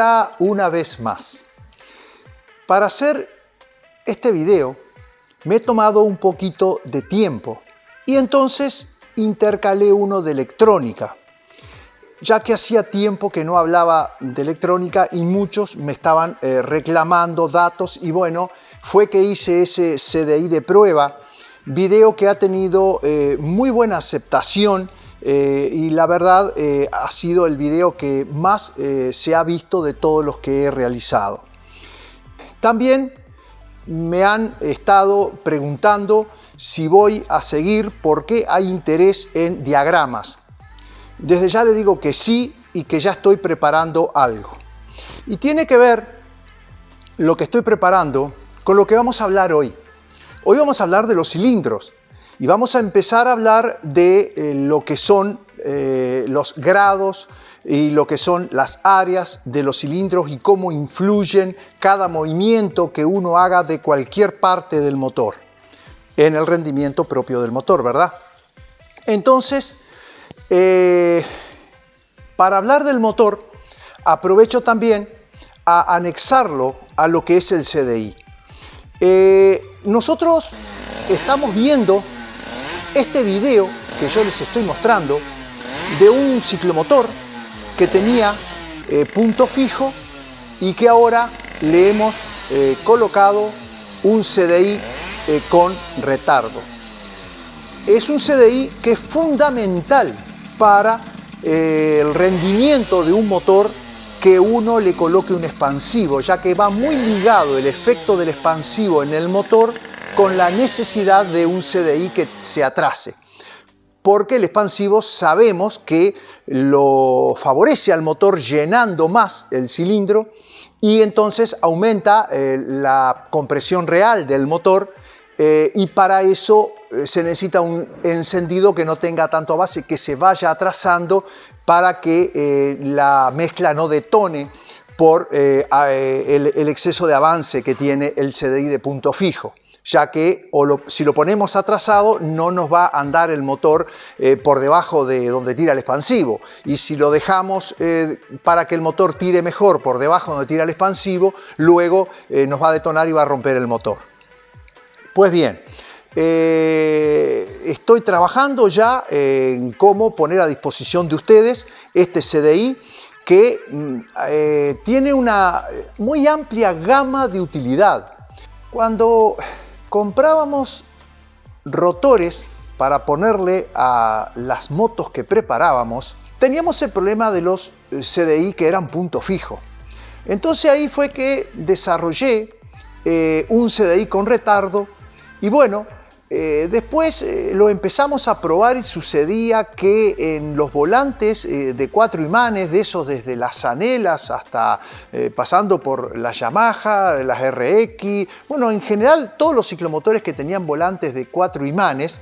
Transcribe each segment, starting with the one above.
Hola una vez más. Para hacer este video me he tomado un poquito de tiempo y entonces intercalé uno de electrónica, ya que hacía tiempo que no hablaba de electrónica y muchos me estaban reclamando datos y bueno, fue que hice ese CDI de prueba, video que ha tenido muy buena aceptación y la verdad ha sido el video que más se ha visto de todos los que he realizado. También me han estado preguntando si voy a seguir porque hay interés en diagramas. Desde ya le digo que sí y que ya estoy preparando algo. Y tiene que ver lo que estoy preparando con lo que vamos a hablar hoy. Hoy vamos a hablar de los cilindros y vamos a empezar a hablar de lo que son los grados y lo que son las áreas de los cilindros y cómo influyen cada movimiento que uno haga de cualquier parte del motor en el rendimiento propio del motor, ¿verdad? Entonces, para hablar del motor, aprovecho también a anexarlo a lo que es el CDI. Nosotros estamos viendo este video que yo les estoy mostrando de un ciclomotor que tenía punto fijo y que ahora le hemos colocado un CDI con retardo. Es un CDI que es fundamental para el rendimiento de un motor que uno le coloque un expansivo, ya que va muy ligado el efecto del expansivo en el motor con la necesidad de un CDI que se atrase. Porque el expansivo sabemos que lo favorece al motor llenando más el cilindro y entonces aumenta la compresión real del motor y para eso se necesita un encendido que no tenga tanto base, que se vaya atrasando para que la mezcla no detone por el exceso de avance que tiene el CDI de punto fijo, ya que si lo ponemos atrasado no nos va a andar el motor por debajo de donde tira el expansivo, y si lo dejamos para que el motor tire mejor por debajo de donde tira el expansivo, luego nos va a detonar y va a romper el motor. Pues bien, estoy trabajando ya en cómo poner a disposición de ustedes este CDI que tiene una muy amplia gama de utilidad. Cuando comprábamos rotores para ponerle a las motos que preparábamos, teníamos el problema de los CDI que eran punto fijo. Entonces ahí fue que desarrollé un CDI con retardo y bueno, después lo empezamos a probar y sucedía que en los volantes de 4 imanes, de esos desde las Anelas hasta pasando por las Yamaha, las RX, bueno, en general todos los ciclomotores que tenían volantes de 4 imanes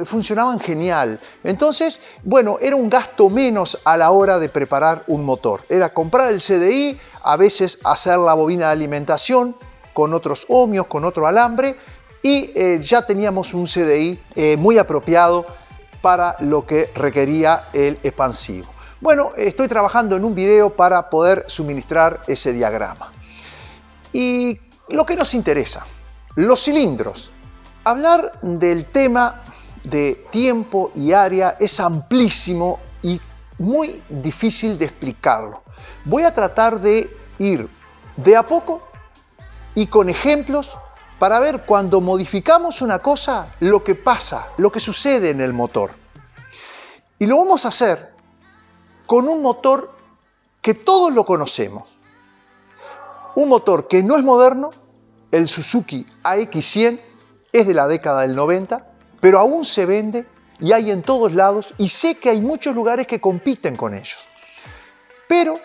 funcionaban genial. Entonces, bueno, era un gasto menos a la hora de preparar un motor. Era comprar el CDI, a veces hacer la bobina de alimentación con otros ohmios, con otro alambre y ya teníamos un CDI muy apropiado para lo que requería el expansivo. Bueno, estoy trabajando en un video para poder suministrar ese diagrama. Y lo que nos interesa, los cilindros. Hablar del tema de tiempo y área es amplísimo y muy difícil de explicarlo. Voy a tratar de ir de a poco y con ejemplos para ver cuando modificamos una cosa lo que pasa, lo que sucede en el motor. Y lo vamos a hacer con un motor que todos lo conocemos. Un motor que no es moderno, el Suzuki AX100, es de la década del 90, pero aún se vende y hay en todos lados y sé que hay muchos lugares que compiten con ellos. Pero,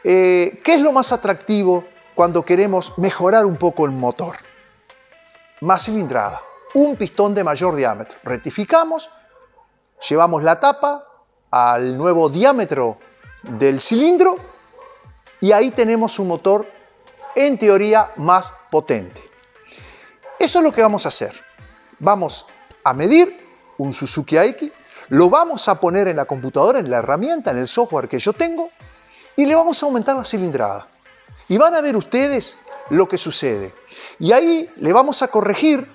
¿qué es lo más atractivo cuando queremos mejorar un poco el motor? Más cilindrada, un pistón de mayor diámetro. Rectificamos, llevamos la tapa al nuevo diámetro del cilindro y ahí tenemos un motor en teoría más potente. Eso es lo que vamos a hacer. Vamos a medir un Suzuki AX, lo vamos a poner en la computadora, en la herramienta, en el software que yo tengo y le vamos a aumentar la cilindrada. Y van a ver ustedes lo que sucede. Y ahí le vamos a corregir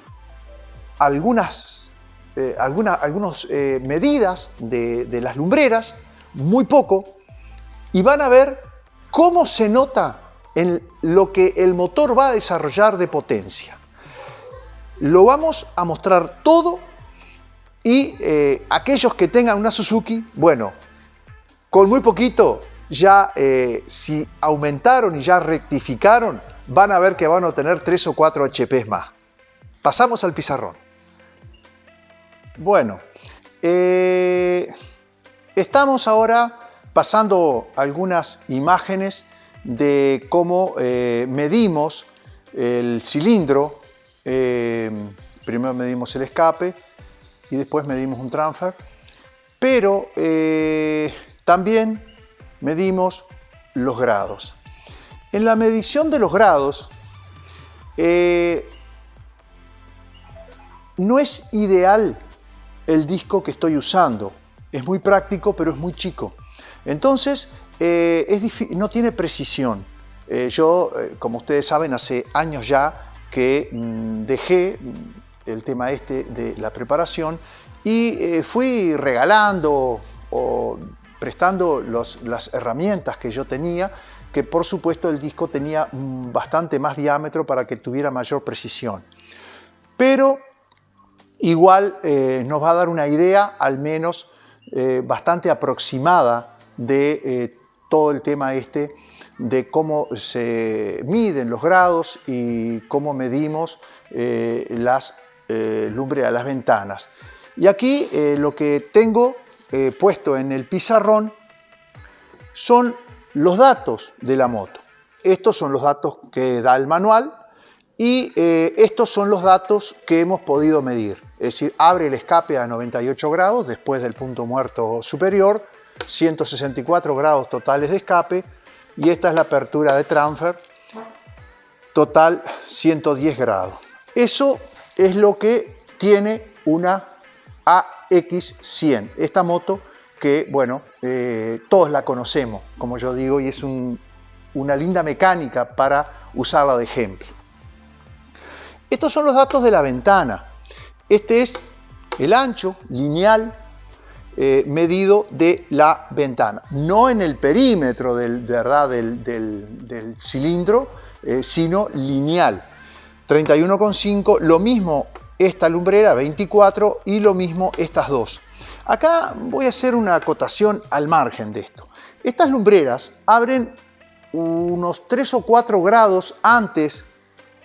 algunas medidas de las lumbreras, muy poco, y van a ver cómo se nota en lo que el motor va a desarrollar de potencia. Lo vamos a mostrar todo y aquellos que tengan una Suzuki, bueno, con muy poquito ya si aumentaron y ya rectificaron, van a ver que van a tener 3 o 4 HP más. Pasamos al pizarrón. Bueno, estamos ahora pasando algunas imágenes de cómo medimos el cilindro. Primero medimos el escape y después medimos un transfer, pero también medimos los grados. En la medición de los grados no es ideal el disco que estoy usando. Es muy práctico, pero es muy chico. Entonces, no tiene precisión. Yo, como ustedes saben, hace años ya que dejé el tema de la preparación y fui regalando o prestando las herramientas que yo tenía, que por supuesto el disco tenía bastante más diámetro para que tuviera mayor precisión. Pero igual nos va a dar una idea, al menos bastante aproximada, de todo el tema de cómo se miden los grados y cómo medimos las lumbreras, las ventanas. Y aquí lo que tengo puesto en el pizarrón son los datos de la moto. Estos son los datos que da el manual y estos son los datos que hemos podido medir. Es decir, abre el escape a 98 grados después del punto muerto superior, 164 grados totales de escape, y esta es la apertura de transfer, total 110 grados. Eso es lo que tiene una AX100, esta moto que, bueno, todos la conocemos, como yo digo, y es una linda mecánica para usarla de ejemplo. Estos son los datos de la ventana. Este es el ancho lineal medido de la ventana, no en el perímetro del cilindro, sino lineal. 31,5, lo mismo esta lumbrera, 24, y lo mismo estas dos. Acá voy a hacer una acotación al margen de esto. Estas lumbreras abren unos 3 o 4 grados antes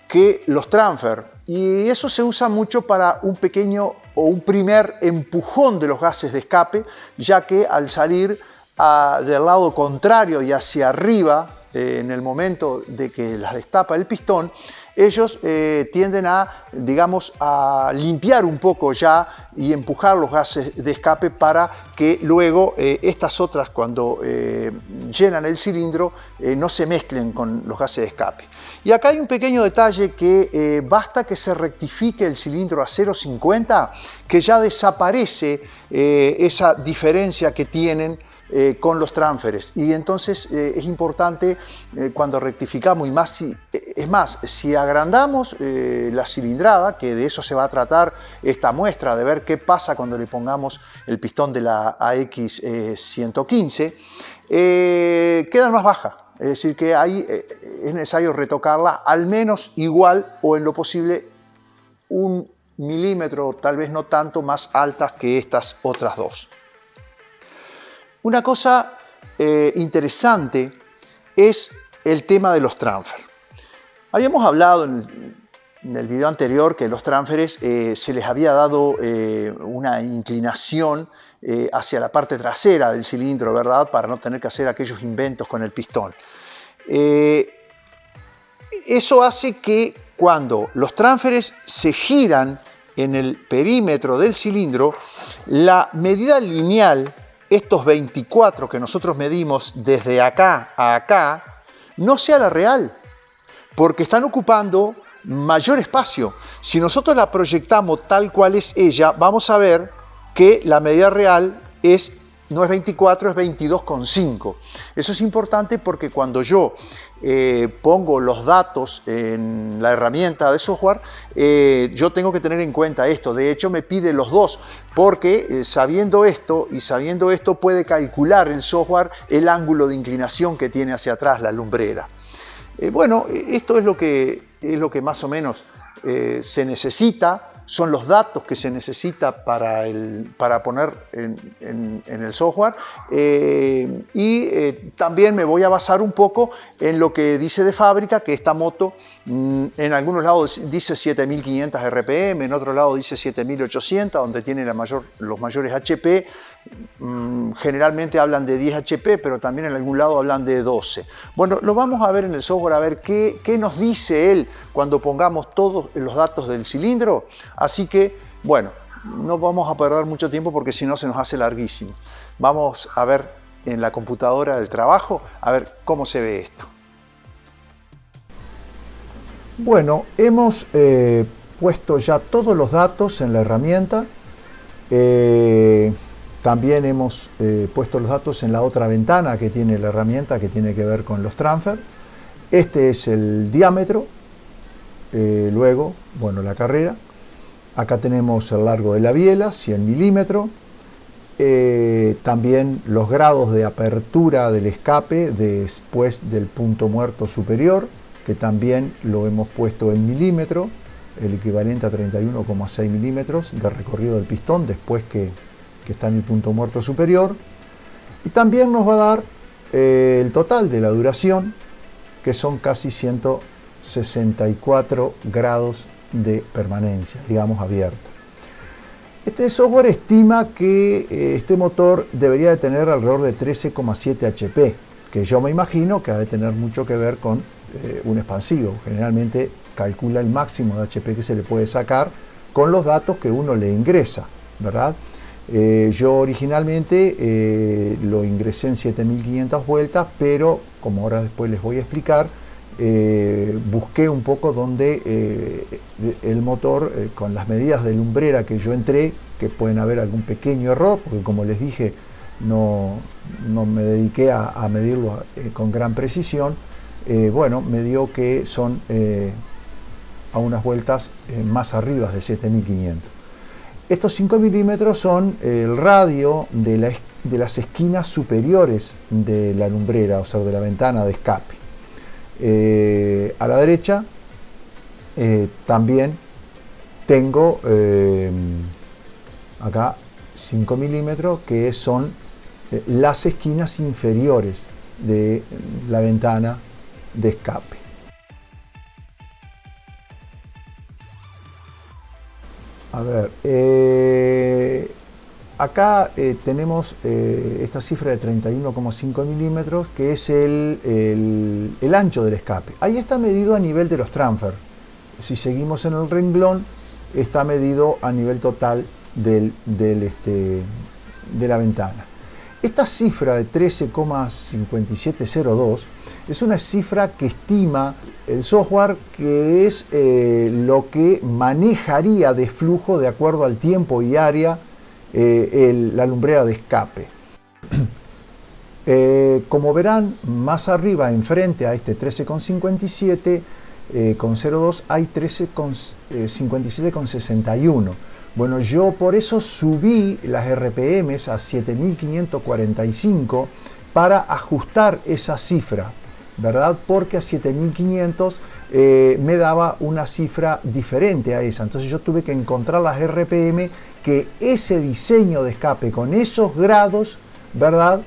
que los transfer, y eso se usa mucho para un pequeño o un primer empujón de los gases de escape, ya que al salir del lado contrario y hacia arriba, en el momento de que las destapa el pistón, ellos tienden digamos, a limpiar un poco ya y empujar los gases de escape para que luego estas otras, cuando llenan el cilindro, no se mezclen con los gases de escape. Y acá hay un pequeño detalle que basta que se rectifique el cilindro a 0,50 que ya desaparece esa diferencia que tienen con los transferes, y entonces es importante cuando rectificamos, y más si agrandamos la cilindrada, que de eso se va a tratar esta muestra, de ver qué pasa cuando le pongamos el pistón de la AX115, queda más baja. Es decir, que ahí es necesario retocarla al menos igual o en lo posible 1 milímetro, tal vez no tanto, más altas que estas otras dos. Una cosa interesante es el tema de los transfer. Habíamos hablado en el video anterior que los transferes se les había dado una inclinación hacia la parte trasera del cilindro, ¿verdad? Para no tener que hacer aquellos inventos con el pistón. Eso hace que cuando los transferes se giran en el perímetro del cilindro, la medida lineal, estos 24 que nosotros medimos desde acá a acá, no sea la real, porque están ocupando mayor espacio. Si nosotros la proyectamos tal cual es ella, vamos a ver que la medida real es no es 24, es 22,5. Eso es importante porque cuando yo pongo los datos en la herramienta de software, yo tengo que tener en cuenta esto. De hecho, me pide los dos, porque sabiendo esto puede calcular el software el ángulo de inclinación que tiene hacia atrás la lumbrera. Bueno, esto es lo que más o menos se necesita. Son los datos que se necesita para poner en el software, también me voy a basar un poco en lo que dice de fábrica, que esta moto en algunos lados dice 7500 RPM, en otros lados dice 7800, donde tiene los mayores HP. Generalmente hablan de 10 HP, pero también en algún lado hablan de 12. Bueno, lo vamos a ver en el software, a ver qué nos dice él cuando pongamos todos los datos del cilindro. Así que, bueno, no vamos a perder mucho tiempo porque si no se nos hace larguísimo. Vamos a ver en la computadora del trabajo, a ver cómo se ve esto. Bueno, hemos puesto ya todos los datos en la herramienta. También hemos puesto los datos en la otra ventana que tiene la herramienta, que tiene que ver con los transfer. Este es el diámetro, luego, bueno, la carrera. Acá tenemos el largo de la biela, 100 milímetros. También los grados de apertura del escape después del punto muerto superior, que también lo hemos puesto en milímetro, el equivalente a 31,6 milímetros de recorrido del pistón después que está en el punto muerto superior. Y también nos va a dar el total de la duración, que son casi 164 grados de permanencia, digamos, abierta. Este software estima que este motor debería de tener alrededor de 13,7 HP, que yo me imagino que ha de tener mucho que ver con un expansivo. Generalmente calcula el máximo de HP que se le puede sacar con los datos que uno le ingresa, ¿verdad? Yo originalmente lo ingresé en 7500 vueltas, pero como ahora después les voy a explicar, busqué un poco donde el motor, con las medidas de lumbrera que yo entré, que pueden haber algún pequeño error, porque como les dije, no me dediqué a medirlo con gran precisión. Bueno, me dio que son a unas vueltas más arriba de 7500. Estos 5 milímetros son el radio de las esquinas superiores de la lumbrera, o sea, de la ventana de escape. A la derecha también tengo acá 5 milímetros, que son las esquinas inferiores de la ventana de escape. A ver, acá tenemos esta cifra de 31,5 milímetros, que es el ancho del escape. Ahí está medido a nivel de los transfer. Si seguimos en el renglón, está medido a nivel total de la ventana. Esta cifra de 13,5702 es una cifra que estima el software, que es lo que manejaría de flujo de acuerdo al tiempo y área la lumbrera de escape. Como verán, más arriba, enfrente a este 13,57,02, hay 13,57,61. Bueno, yo por eso subí las RPMs a 7545 para ajustar esa cifra, ¿verdad? Porque a 7500 me daba una cifra diferente a esa. Entonces yo tuve que encontrar las RPM que ese diseño de escape con esos grados, ¿verdad?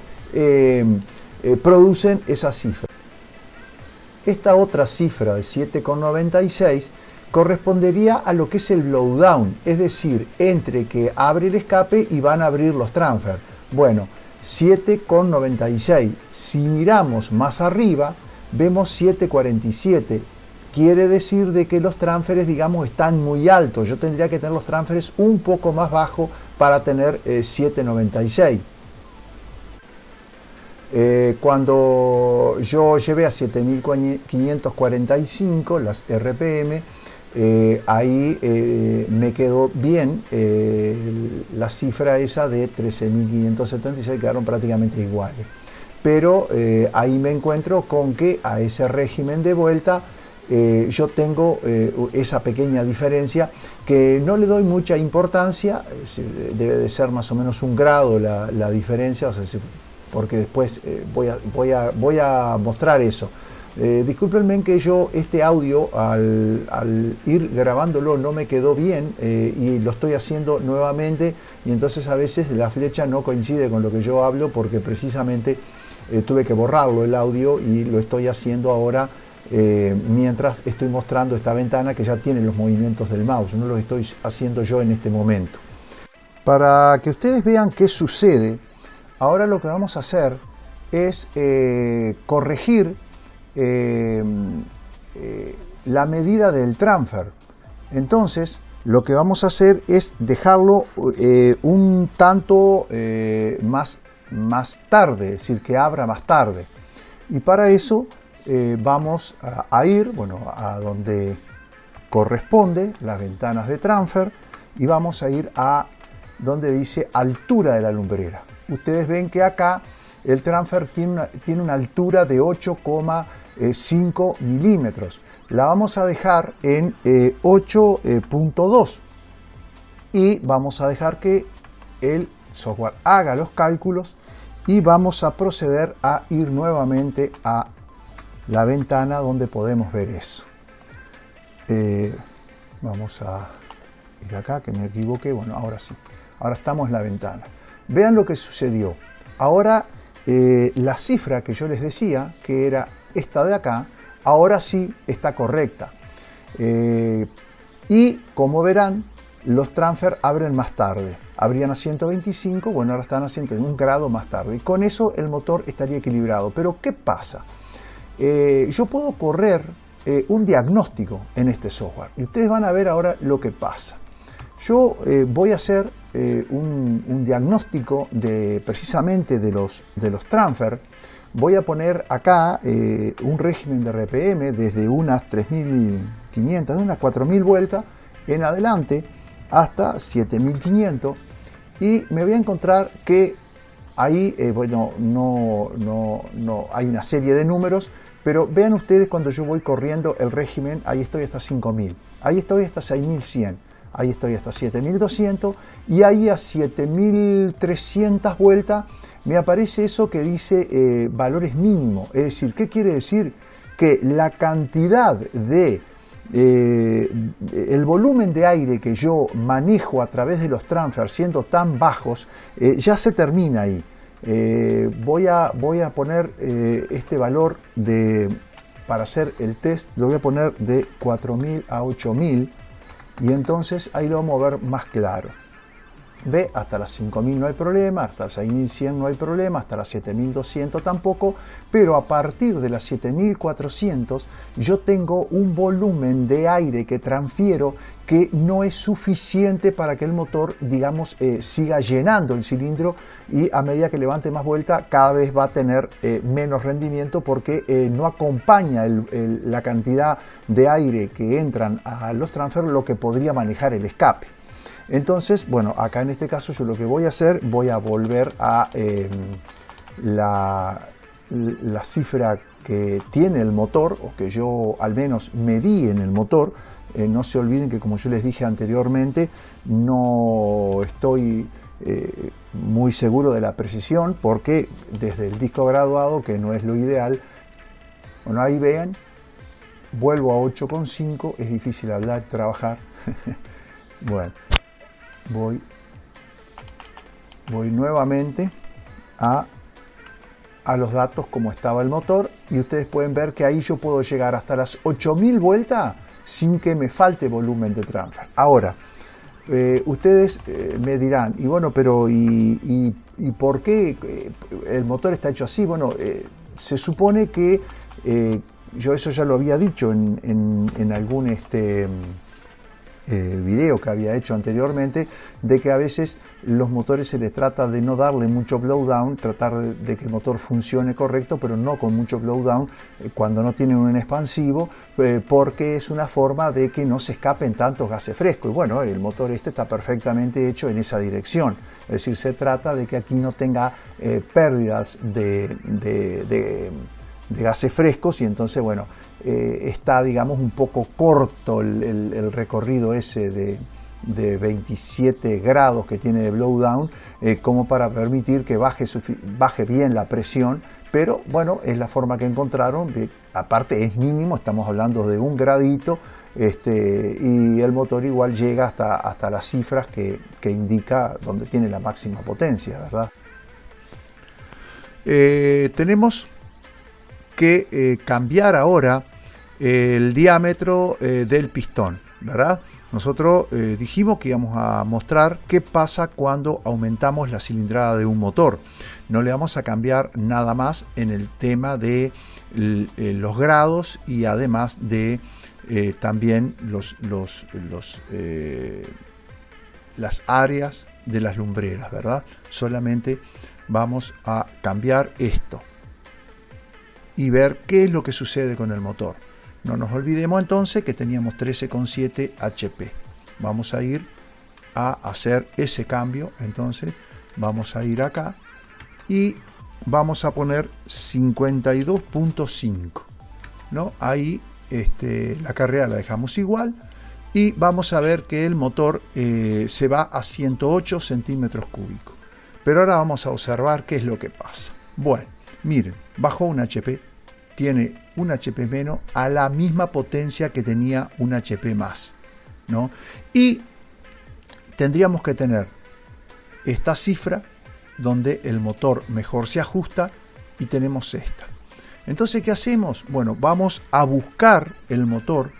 Producen esa cifra. Esta otra cifra de 7,96 correspondería a lo que es el blowdown, es decir, entre que abre el escape y van a abrir los transfer. Bueno, 7,96. Si miramos más arriba, vemos 7,47. Quiere decir de que los transfers, digamos, están muy altos. Yo tendría que tener los transfers un poco más bajos para tener 7,96. Cuando yo llevé a 7545 las RPM, ahí me quedó bien la cifra esa de 13.576 quedaron prácticamente iguales. Pero ahí me encuentro con que a ese régimen de vuelta yo tengo esa pequeña diferencia que no le doy mucha importancia, debe de ser más o menos 1 grado la diferencia, o sea, porque después voy a mostrar eso. Discúlpenme que yo este audio al ir grabándolo no me quedó bien y lo estoy haciendo nuevamente, y entonces a veces la flecha no coincide con lo que yo hablo porque precisamente tuve que borrarlo el audio y lo estoy haciendo ahora mientras estoy mostrando esta ventana que ya tiene los movimientos del mouse, no los estoy haciendo yo en este momento. Para que ustedes vean qué sucede, ahora lo que vamos a hacer es corregir la medida del transfer. Entonces lo que vamos a hacer es dejarlo un tanto más tarde, es decir, que abra más tarde, y para eso vamos a ir, bueno, a donde corresponde las ventanas de transfer, y vamos a ir a donde dice altura de la lumbrera. Ustedes ven que acá el transfer tiene una altura de 8,5 milímetros. La vamos a dejar en 8.2 y vamos a dejar que el software haga los cálculos, y vamos a proceder a ir nuevamente a la ventana donde podemos ver eso. Vamos a ir acá, que me equivoqué. Bueno, ahora sí, ahora estamos en la ventana. Vean lo que sucedió. Ahora la cifra que yo les decía, que era esta de acá, ahora sí está correcta. Y como verán, los transfer abren más tarde. Abrían a 125, bueno, ahora están a 101 grado más tarde. Y con eso el motor estaría equilibrado. Pero ¿qué pasa? Yo puedo correr un diagnóstico en este software. Y ustedes van a ver ahora lo que pasa. Yo voy a hacer un diagnóstico precisamente de los transfer. Voy a poner acá un régimen de RPM desde unas 3.500, de unas 4.000 vueltas en adelante hasta 7.500, y me voy a encontrar que ahí, bueno, no hay una serie de números, pero vean ustedes cuando yo voy corriendo el régimen, ahí estoy hasta 5.000, ahí estoy hasta 6.100, ahí estoy hasta 7.200, y ahí a 7.300 vueltas me aparece eso que dice valores mínimos. Es decir, ¿qué quiere decir? Que la cantidad de el volumen de aire que yo manejo a través de los transfer siendo tan bajos ya se termina ahí. Voy a poner este valor para hacer el test, lo voy a poner de 4.000 a 8.000, y entonces ahí lo vamos a ver más claro. Ve, hasta las 5.000 no hay problema, hasta las 6.100 no hay problema, hasta las 7.200 tampoco, pero a partir de las 7.400 yo tengo un volumen de aire que transfiero que no es suficiente para que el motor, digamos, siga llenando el cilindro, y a medida que levante más vuelta cada vez va a tener menos rendimiento, porque no acompaña la cantidad de aire que entran a los transfer lo que podría manejar el escape. Entonces, bueno, acá en este caso yo lo que voy a hacer, voy a volver a la cifra que tiene el motor, o que yo al menos medí en el motor. No se olviden que, como yo les dije anteriormente, no estoy muy seguro de la precisión, porque desde el disco graduado, que no es lo ideal, bueno, ahí ven, vuelvo a 8,5, es difícil hablar, trabajar. Bueno. Voy nuevamente a los datos como estaba el motor, y ustedes pueden ver que ahí yo puedo llegar hasta las 8.000 vueltas sin que me falte volumen de transfer. Ahora, ustedes me dirán, y bueno, pero ¿y por qué el motor está hecho así? Bueno, se supone que yo eso ya lo había dicho en algún video que había hecho anteriormente, de que a veces los motores se les trata de no darle mucho blowdown, tratar de que el motor funcione correcto, pero no con mucho blowdown cuando no tienen un expansivo, porque es una forma de que no se escapen tantos gases frescos. Y bueno, el motor este está perfectamente hecho en esa dirección. Es decir, se trata de que aquí no tenga pérdidas de gases frescos, y entonces, bueno, está, digamos, un poco corto el recorrido ese de 27 grados que tiene de blowdown, como para permitir que baje bien la presión, pero bueno, es la forma que encontraron. Aparte es mínimo, estamos hablando de 1 gradito, y el motor igual llega hasta las cifras que indica donde tiene la máxima potencia, ¿verdad? Tenemos que cambiar ahora el diámetro del pistón, ¿verdad? Nosotros dijimos que íbamos a mostrar qué pasa cuando aumentamos la cilindrada de un motor. No le vamos a cambiar nada más en el tema de los grados, y además de también las áreas de las lumbreras, ¿verdad? Solamente vamos a cambiar esto y ver qué es lo que sucede con el motor. No nos olvidemos entonces que teníamos 13,7 HP. Vamos a ir a hacer ese cambio. Entonces vamos a ir acá y vamos a poner 52.5, ¿no? Ahí la carrera la dejamos igual, y vamos a ver que el motor se va a 108 centímetros cúbicos. Pero ahora vamos a observar qué es lo que pasa. Bueno, miren, bajó un HP, tiene un HP menos a la misma potencia que tenía un HP más, ¿no? Y tendríamos que tener esta cifra donde el motor mejor se ajusta, y tenemos esta. Entonces, ¿qué hacemos? Bueno, vamos a buscar el motor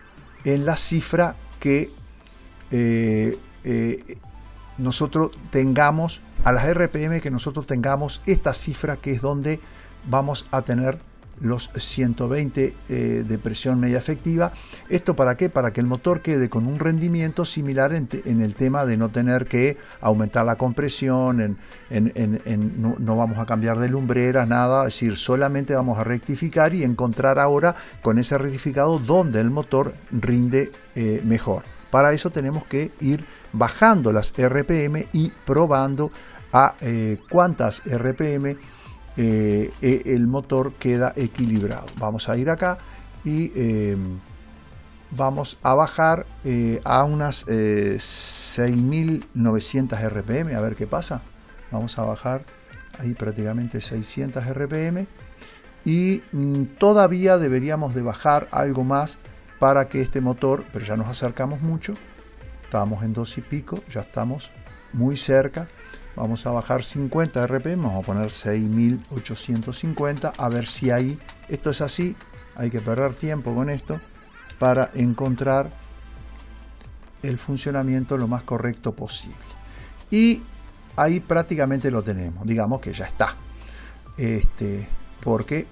en la cifra que nosotros tengamos, a las RPM que nosotros tengamos esta cifra, que es donde vamos a tener los 120 de presión media efectiva. ¿Esto para qué? Para que el motor quede con un rendimiento similar en el tema de no tener que aumentar la compresión, no vamos a cambiar de lumbreras, nada. Es decir, solamente vamos a rectificar y encontrar ahora con ese rectificado donde el motor rinde mejor. Para eso tenemos que ir bajando las RPM y probando a cuántas RPM el motor queda equilibrado. Vamos a ir acá y vamos a bajar a unas 6.900 RPM, a ver qué pasa. Vamos a bajar ahí prácticamente 600 RPM, y todavía deberíamos de bajar algo más para que este motor, pero ya nos acercamos mucho, estábamos en 2 y pico, ya estamos muy cerca. Vamos a bajar 50 RPM, vamos a poner 6.850, a ver si ahí, esto es así, hay que perder tiempo con esto para encontrar el funcionamiento lo más correcto posible. Y ahí prácticamente lo tenemos, digamos que ya está, porque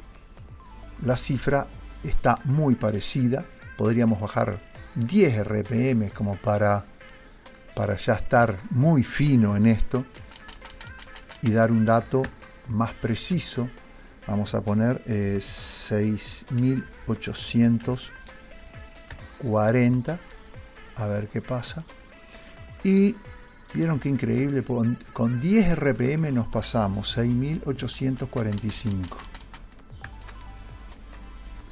la cifra está muy parecida. Podríamos bajar 10 RPM como para ya estar muy fino en esto y dar un dato más preciso. Vamos a poner 6.840, a ver qué pasa. Y vieron qué increíble, con 10 RPM nos pasamos 6.845.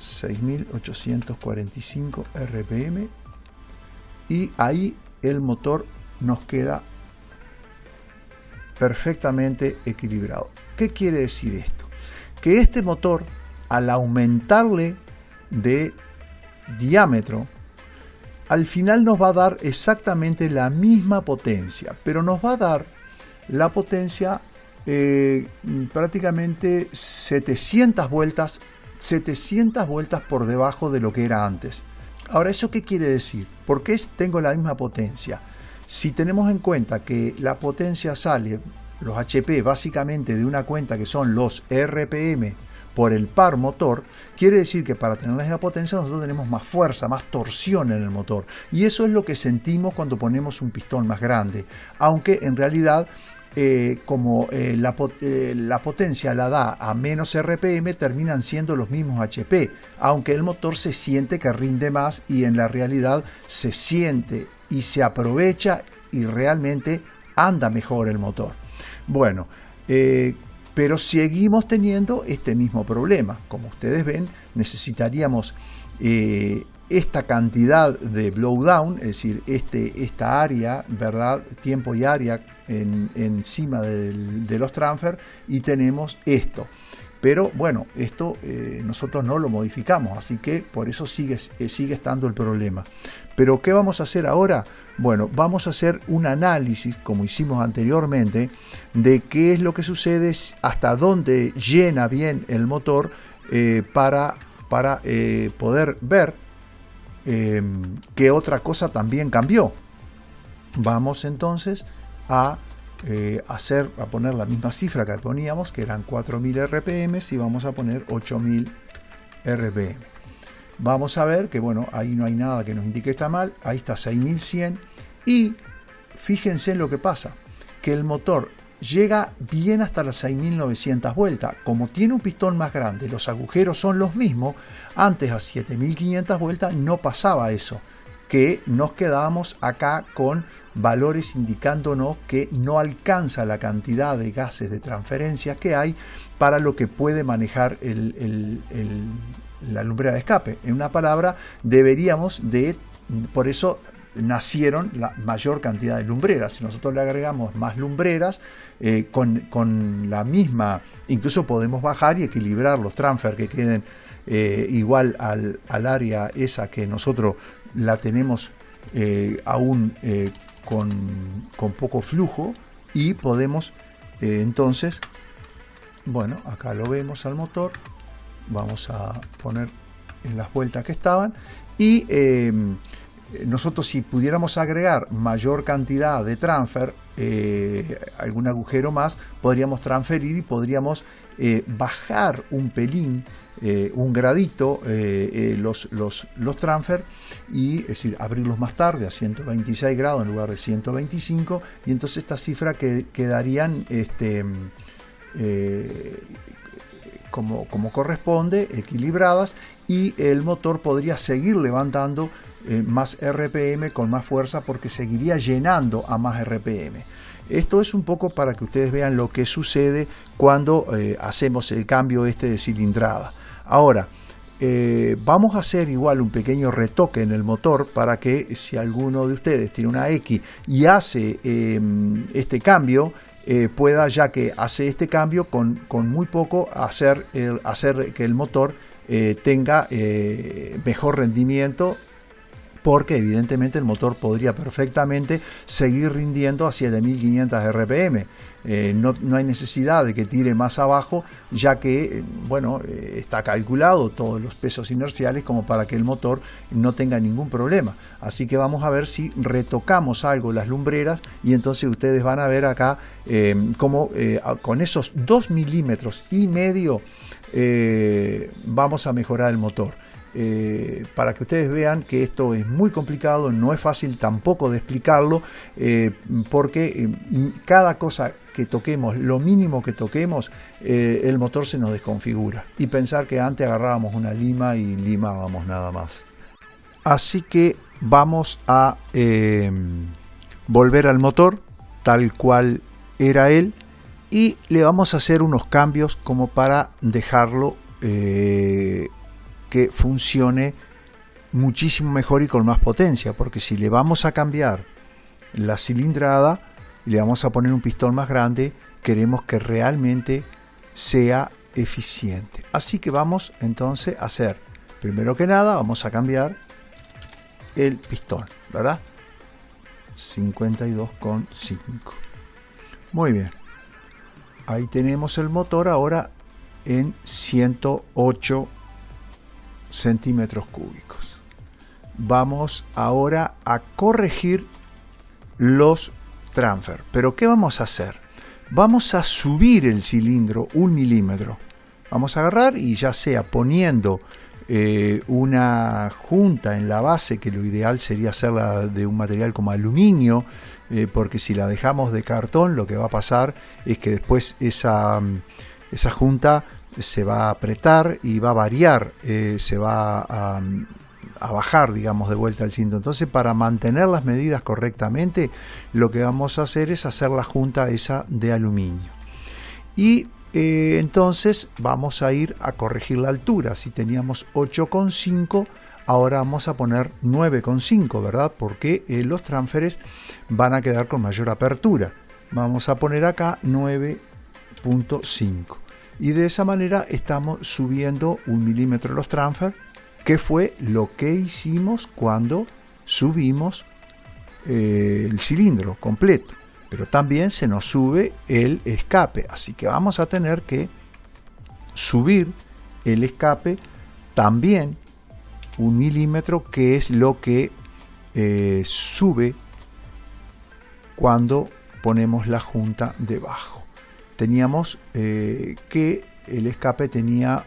6.845 RPM, y ahí el motor nos queda perfectamente equilibrado. ¿Qué quiere decir esto? Que este motor, al aumentarle de diámetro, al final nos va a dar exactamente la misma potencia, pero nos va a dar la potencia prácticamente 700 vueltas por debajo de lo que era antes. Ahora, ¿eso qué quiere decir? ¿Por qué tengo la misma potencia? Si tenemos en cuenta que la potencia sale, los HP, básicamente de una cuenta que son los RPM por el par motor, quiere decir que para tener la misma potencia nosotros tenemos más fuerza, más torsión en el motor. Y eso es lo que sentimos cuando ponemos un pistón más grande. Aunque en realidad, como la potencia la da a menos RPM, terminan siendo los mismos HP. Aunque el motor se siente que rinde más y en la realidad se siente y se aprovecha y realmente anda mejor el motor. Bueno, pero seguimos teniendo este mismo problema. Como ustedes ven, necesitaríamos esta cantidad de blowdown, es decir, esta área, ¿verdad? Tiempo y área encima de los transfer, y tenemos esto. Pero bueno, esto nosotros no lo modificamos, así que por eso sigue estando el problema. Pero ¿qué vamos a hacer ahora? Bueno, vamos a hacer un análisis, como hicimos anteriormente, de qué es lo que sucede, hasta dónde llena bien el motor, para poder ver qué otra cosa también cambió. Vamos entonces a poner la misma cifra que poníamos, que eran 4000 RPM, y vamos a poner 8000 RPM. Vamos a ver que, bueno, ahí no hay nada que nos indique que está mal. Ahí está 6100. Y fíjense en lo que pasa, que el motor llega bien hasta las 6900 vueltas. Como tiene un pistón más grande, los agujeros son los mismos. Antes, a 7500 vueltas no pasaba eso, que nos quedábamos acá con valores indicándonos que no alcanza la cantidad de gases de transferencia que hay para lo que puede manejar la lumbrera de escape. En una palabra, por eso nacieron la mayor cantidad de lumbreras. Si nosotros le agregamos más lumbreras, con la misma, incluso podemos bajar y equilibrar los transfer que queden igual al área esa que nosotros la tenemos aún con poco flujo, y podemos entonces, bueno, acá lo vemos al motor. Vamos a poner en las vueltas que estaban, y nosotros, si pudiéramos agregar mayor cantidad de transfer, algún agujero más, podríamos transferir y podríamos bajar un pelín, un gradito, los transfer, y es decir, abrirlos más tarde a 126 grados en lugar de 125, y entonces esta cifra quedarían como corresponde, equilibradas, y el motor podría seguir levantando más RPM con más fuerza, porque seguiría llenando a más RPM. Esto es un poco para que ustedes vean lo que sucede cuando hacemos el cambio de cilindrada. Ahora, vamos a hacer igual un pequeño retoque en el motor, para que si alguno de ustedes tiene una X y hace este cambio, pueda, ya que hace este cambio con muy poco, hacer que el motor tenga mejor rendimiento, porque evidentemente el motor podría perfectamente seguir rindiendo a 7500 RPM. No hay necesidad de que tire más abajo, ya que bueno, está calculado todos los pesos inerciales como para que el motor no tenga ningún problema. Así que vamos a ver si retocamos algo las lumbreras, y entonces ustedes van a ver acá cómo con esos 2,5 milímetros vamos a mejorar el motor. Para que ustedes vean que esto es muy complicado, no es fácil tampoco de explicarlo, porque cada cosa que toquemos, lo mínimo que toquemos, el motor se nos desconfigura, y pensar que antes agarrábamos una lima y limábamos nada más. Así que vamos a volver al motor tal cual era él, y le vamos a hacer unos cambios como para dejarlo que funcione muchísimo mejor y con más potencia, porque si le vamos a cambiar la cilindrada y le vamos a poner un pistón más grande, queremos que realmente sea eficiente. Así que vamos entonces a hacer, primero que nada, vamos a cambiar el pistón, ¿verdad? 52,5. Muy bien. Ahí tenemos el motor ahora en 108 centímetros cúbicos. Vamos ahora a corregir los transfer. ¿Pero qué vamos a hacer? Vamos a subir el cilindro 1 milímetro. Vamos a agarrar y ya sea poniendo una junta en la base, que lo ideal sería hacerla de un material como aluminio, porque si la dejamos de cartón, lo que va a pasar es que después esa junta se va a apretar y va a variar, se va a bajar, digamos, de vuelta al cinto. Entonces, para mantener las medidas correctamente, lo que vamos a hacer es hacer la junta esa de aluminio. Y entonces vamos a ir a corregir la altura. Si teníamos 8,5, ahora vamos a poner 9,5, ¿verdad? Porque los transferes van a quedar con mayor apertura. Vamos a poner acá 9,5. Y de esa manera estamos subiendo 1 milímetro los transfer, que fue lo que hicimos cuando subimos el cilindro completo. Pero también se nos sube el escape, así que vamos a tener que subir el escape también 1 milímetro, que es lo que sube cuando ponemos la junta debajo. Teníamos que el escape tenía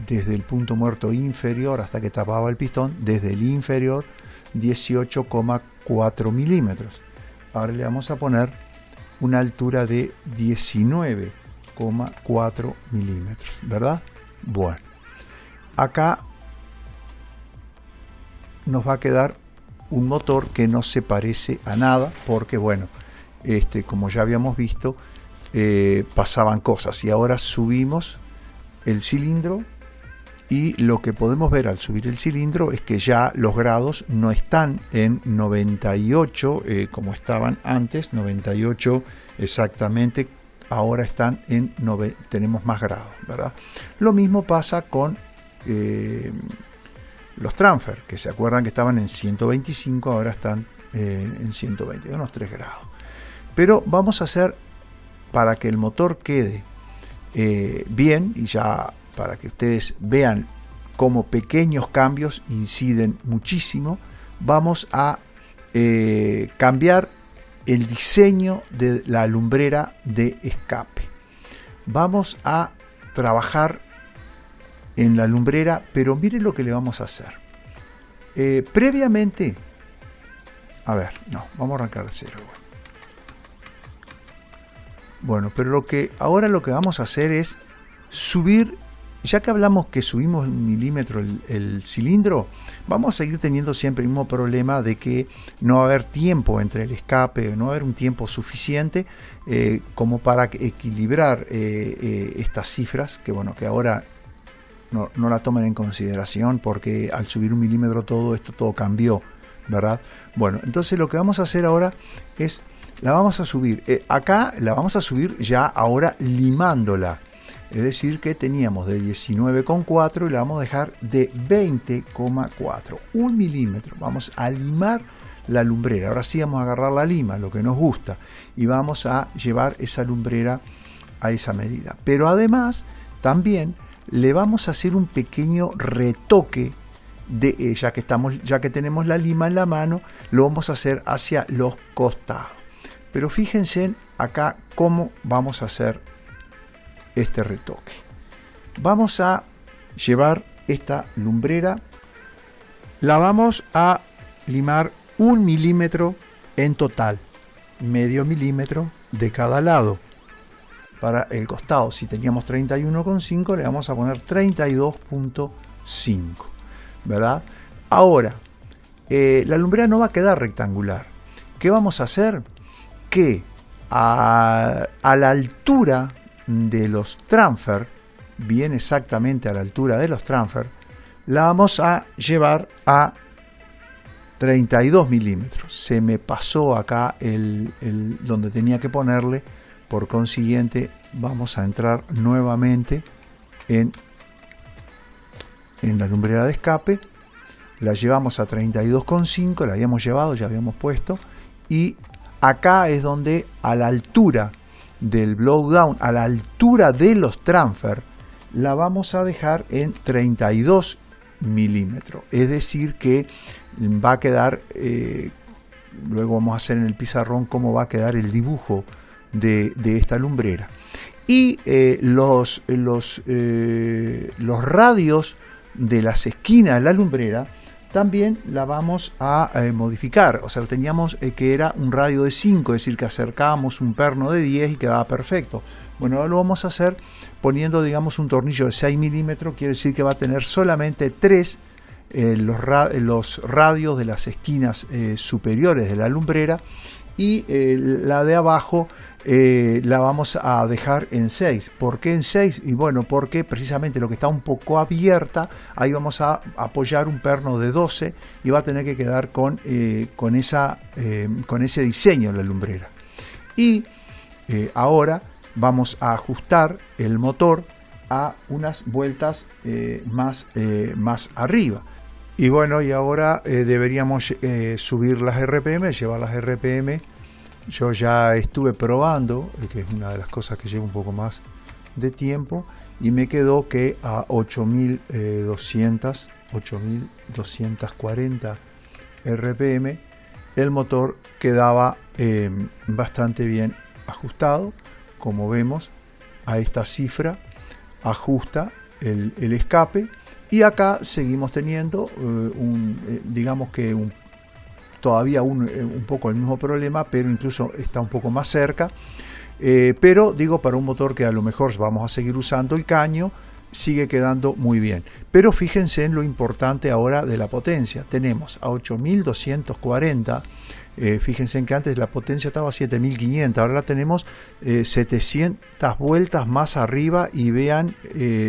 desde el punto muerto inferior hasta que tapaba el pistón, desde el inferior 18,4 milímetros. Ahora le vamos a poner una altura de 19,4 milímetros, ¿verdad? Bueno, acá nos va a quedar un motor que no se parece a nada, porque bueno, como ya habíamos visto, pasaban cosas, y ahora subimos el cilindro, y lo que podemos ver al subir el cilindro es que ya los grados no están en 98 como estaban antes, 98 exactamente, ahora están en tenemos más grados, ¿verdad? Lo mismo pasa con los transfer, que se acuerdan que estaban en 125, ahora están en 120, unos 3 grados. Pero vamos a hacer, para que el motor quede bien, y ya para que ustedes vean cómo pequeños cambios inciden muchísimo, vamos a cambiar el diseño de la lumbrera de escape. Vamos a trabajar en la lumbrera, pero miren lo que le vamos a hacer. Previamente, vamos a arrancar de cero. Bueno, pero ahora lo que vamos a hacer es subir. Ya que hablamos que subimos 1 milímetro el cilindro, vamos a seguir teniendo siempre el mismo problema de que no va a haber tiempo entre el escape, no va a haber un tiempo suficiente como para equilibrar estas cifras, que bueno, que ahora no la tomen en consideración, porque al subir 1 milímetro todo cambió, ¿verdad? Bueno, entonces lo que vamos a hacer ahora es, la vamos a subir, acá la vamos a subir ya ahora limándola. Es decir, que teníamos de 19,4 y la vamos a dejar de 20,4. 1 milímetro. Vamos a limar la lumbrera. Ahora sí vamos a agarrar la lima, lo que nos gusta. Y vamos a llevar esa lumbrera a esa medida. Pero además, también le vamos a hacer un pequeño retoque. Ya que tenemos la lima en la mano, lo vamos a hacer hacia los costados. Pero fíjense acá cómo vamos a hacer este retoque. Vamos a llevar esta lumbrera, la vamos a limar 1 milímetro en total, medio milímetro de cada lado. Para el costado, si teníamos 31,5, le vamos a poner 32,5, ¿verdad? Ahora, la lumbrera no va a quedar rectangular. ¿Qué vamos a hacer? Que a la altura de los transfer, bien exactamente a la altura de los transfer, la vamos a llevar a 32 milímetros. Se me pasó acá donde tenía que ponerle, por consiguiente vamos a entrar nuevamente en la lumbrera de escape, la llevamos a 32,5, la habíamos llevado, ya habíamos puesto, y acá es donde a la altura del blowdown, a la altura de los transfer, la vamos a dejar en 32 milímetros. Es decir que va a quedar, luego vamos a hacer en el pizarrón cómo va a quedar el dibujo de esta lumbrera. Y los radios de las esquinas de la lumbrera también la vamos a modificar. O sea, teníamos que era un radio de 5, es decir, que acercábamos un perno de 10 y quedaba perfecto. Bueno, ahora lo vamos a hacer poniendo, digamos, un tornillo de 6 milímetros, quiere decir que va a tener solamente 3 los radios de las esquinas superiores de la lumbrera, y la de abajo la vamos a dejar en 6. ¿Por qué en 6? Y bueno, porque precisamente lo que está un poco abierta, ahí vamos a apoyar un perno de 12 y va a tener que quedar con ese diseño en la lumbrera. Y ahora vamos a ajustar el motor a unas vueltas más arriba. Y bueno, y ahora deberíamos subir las RPM, llevar las RPM. Yo ya estuve probando, que es una de las cosas que lleva un poco más de tiempo, y me quedó que a 8240 RPM el motor quedaba bastante bien ajustado. Como vemos, a esta cifra ajusta el escape, y acá seguimos teniendo digamos que todavía un poco el mismo problema, pero incluso está un poco más cerca. Pero digo, para un motor que a lo mejor vamos a seguir usando el caño, sigue quedando muy bien. Pero fíjense en lo importante ahora de la potencia. Tenemos a 8240. Fíjense en que antes la potencia estaba a 7500, ahora la tenemos 700 vueltas más arriba, y vean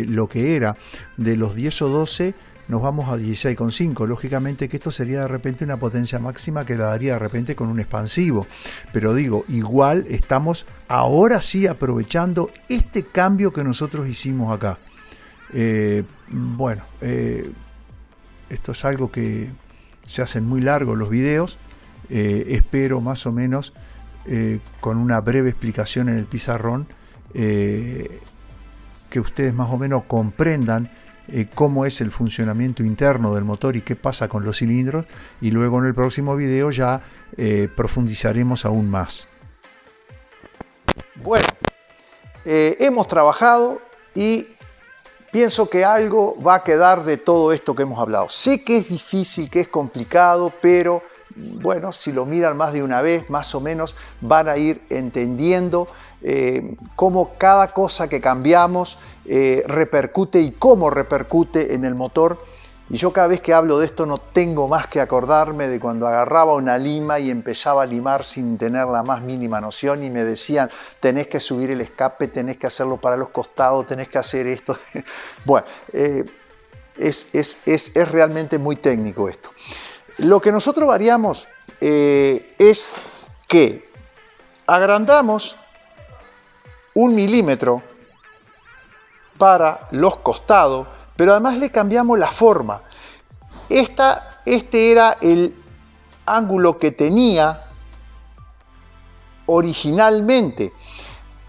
lo que era de los 10 o 12 nos vamos a 16,5. Lógicamente que esto sería de repente una potencia máxima que la daría de repente con un expansivo, pero digo, igual estamos ahora sí aprovechando este cambio que nosotros hicimos acá. Bueno, esto es algo que se hacen muy largos los videos. Espero más o menos con una breve explicación en el pizarrón que ustedes más o menos comprendan cómo es el funcionamiento interno del motor y qué pasa con los cilindros, y luego en el próximo video ya profundizaremos aún más. Bueno, hemos trabajado y pienso que algo va a quedar de todo esto que hemos hablado. Sé que es difícil, que es complicado, pero bueno, si lo miran más de una vez, más o menos van a ir entendiendo cómo cada cosa que cambiamos repercute y cómo repercute en el motor. Y yo cada vez que hablo de esto no tengo más que acordarme de cuando agarraba una lima y empezaba a limar sin tener la más mínima noción, y me decían, tenés que subir el escape, tenés que hacerlo para los costados, tenés que hacer esto. Bueno, es realmente muy técnico esto. Lo que nosotros variamos es que agrandamos 1 milímetro para los costados, pero además le cambiamos la forma. Este era el ángulo que tenía originalmente.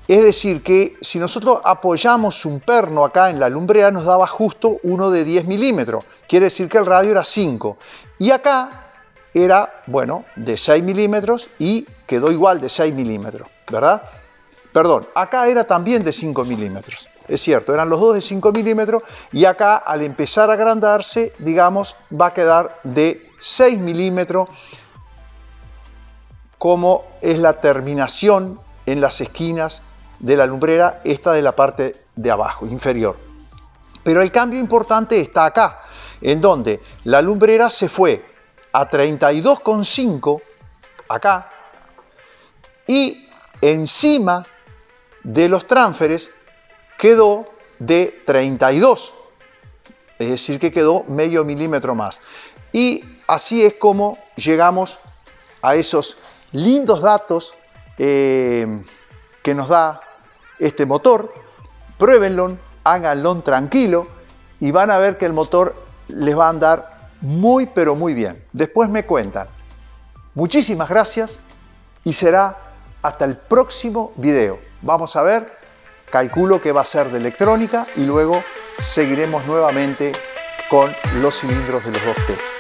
Es decir, que si nosotros apoyamos un perno acá en la lumbrera, nos daba justo uno de 10 milímetros. Quiere decir que el radio era 5. Y acá era, bueno, de 6 milímetros y quedó igual de 6 milímetros, ¿verdad? Perdón, acá era también de 5 milímetros. Es cierto, eran los dos de 5 milímetros, y acá al empezar a agrandarse, digamos, va a quedar de 6 milímetros, como es la terminación en las esquinas de la lumbrera, esta de la parte de abajo, inferior. Pero el cambio importante está acá, en donde la lumbrera se fue a 32,5 acá, y encima de los transferes quedó de 32, es decir, que quedó medio milímetro más. Y así es como llegamos a esos lindos datos que nos da este motor. Pruébenlo, háganlo tranquilo y van a ver que el motor les va a andar muy pero muy bien. Después me cuentan. Muchísimas gracias y será hasta el próximo video. Vamos a ver, calculo que va a ser de electrónica y luego seguiremos nuevamente con los cilindros de los 2T.